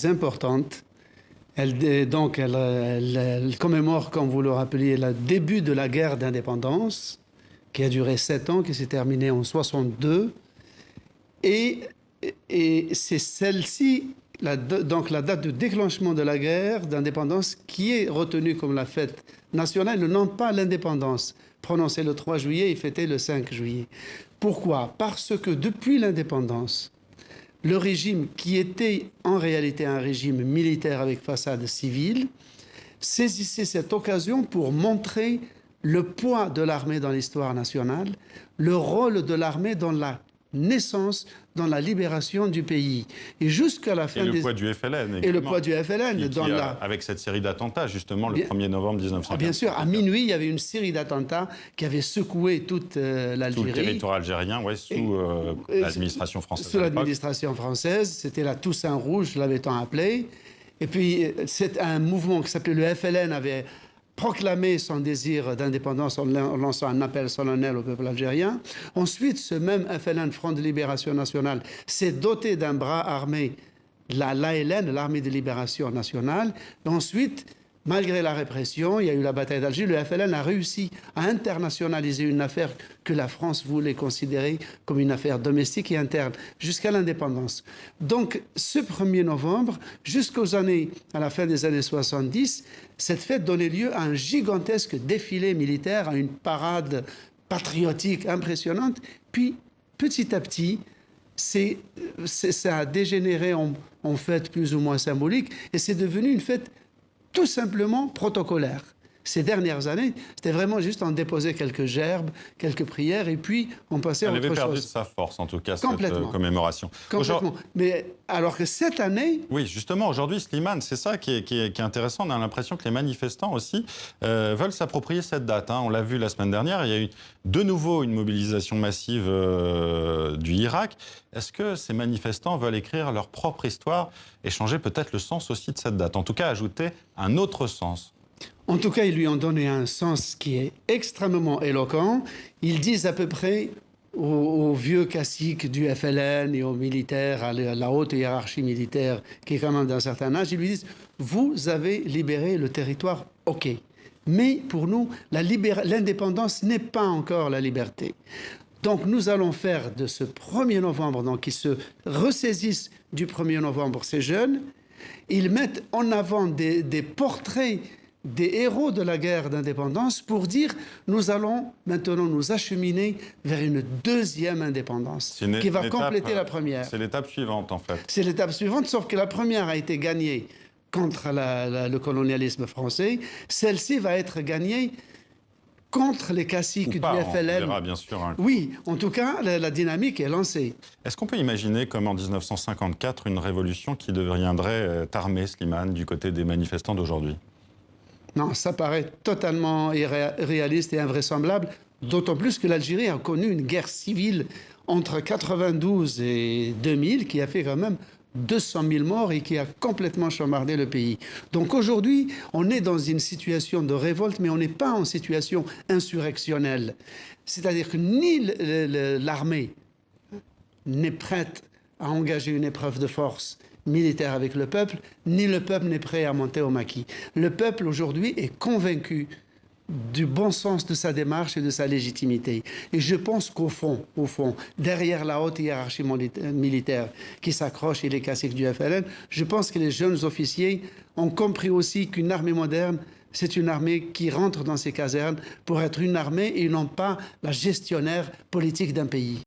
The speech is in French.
importante. Elle commémore, comme vous le rappeliez, le début de la guerre d'indépendance, qui a duré 7 ans, qui s'est terminée en 62. Et c'est celle-ci, donc la date de déclenchement de la guerre d'indépendance, qui est retenue comme la fête nationale, non pas l'indépendance, prononcée le 3 juillet et fêtée le 5 juillet. Pourquoi? Parce que depuis l'indépendance, le régime, qui était en réalité un régime militaire avec façade civile, saisissait cette occasion pour montrer le poids de l'armée dans l'histoire nationale, le rôle de l'armée dans la naissance, dans la libération du pays. Et jusqu'à la fin et le poids du FLN. Et le poids du FLN. Avec cette série d'attentats, justement, le 1er novembre 1940. Bien sûr, à minuit, il y avait une série d'attentats qui avait secoué toute l'Algérie. Tout le territoire algérien, ouais, sous l'administration française. Sous l'administration française, c'était la Toussaint Rouge, l'avait-on appelé. Et puis, c'est un mouvement qui s'appelait le FLN, avait proclamé son désir d'indépendance en lançant un appel solennel au peuple algérien. Ensuite, ce même FLN, Front de Libération Nationale, s'est doté d'un bras armé, l'ALN, l'Armée de Libération Nationale. Et ensuite, malgré la répression, il y a eu la bataille d'Alger, le FLN a réussi à internationaliser une affaire que la France voulait considérer comme une affaire domestique et interne, jusqu'à l'indépendance. Donc, ce 1er novembre, à la fin des années 70, cette fête donnait lieu à un gigantesque défilé militaire, à une parade patriotique impressionnante. Puis, petit à petit, ça a dégénéré en fête plus ou moins symbolique, et c'est devenu une fête tout simplement protocolaire. Ces dernières années, c'était vraiment juste en déposer quelques gerbes, quelques prières, et puis on passait à autre chose. Elle avait perdu de sa force, en tout cas, cette commémoration. Complètement. Mais alors que cette année... Oui, justement, aujourd'hui, Slimane, c'est ça qui est intéressant. On a l'impression que les manifestants aussi veulent s'approprier cette date. Hein. On l'a vu la semaine dernière, il y a eu de nouveau une mobilisation massive du Irak. Est-ce que ces manifestants veulent écrire leur propre histoire et changer peut-être le sens aussi de cette date? En tout cas, ajouter un autre sens. En tout cas, ils lui ont donné un sens qui est extrêmement éloquent. Ils disent à peu près aux vieux caciques du FLN et aux militaires, à la haute hiérarchie militaire qui est quand même d'un certain âge, ils lui disent « Vous avez libéré le territoire, ok. Mais pour nous, l'indépendance n'est pas encore la liberté. Donc nous allons faire de ce 1er novembre, donc ils se ressaisissent du 1er novembre, ces jeunes, ils mettent en avant des portraits des héros de la guerre d'indépendance pour dire nous allons maintenant nous acheminer vers une deuxième indépendance qui va compléter la première. C'est l'étape suivante en fait. C'est l'étape suivante, sauf que la première a été gagnée contre le colonialisme français. Celle-ci va être gagnée contre les caciques du FLN. On verra, bien sûr, hein. Oui, en tout cas, la dynamique est lancée. Est-ce qu'on peut imaginer, comme en 1954, une révolution qui deviendrait armée, Slimane, du côté des manifestants d'aujourd'hui? Non, ça paraît totalement irréaliste et invraisemblable, d'autant plus que l'Algérie a connu une guerre civile entre 92 et 2000 qui a fait quand même 200 000 morts et qui a complètement chambardé le pays. Donc aujourd'hui, on est dans une situation de révolte, mais on n'est pas en situation insurrectionnelle. C'est-à-dire que ni l'armée n'est prête à engager une épreuve de force militaire avec le peuple, ni le peuple n'est prêt à monter au maquis. Le peuple aujourd'hui est convaincu du bon sens de sa démarche et de sa légitimité. Et je pense qu'au fond, derrière la haute hiérarchie militaire qui s'accroche et les caciques du FLN, je pense que les jeunes officiers ont compris aussi qu'une armée moderne, c'est une armée qui rentre dans ses casernes pour être une armée et non pas la gestionnaire politique d'un pays.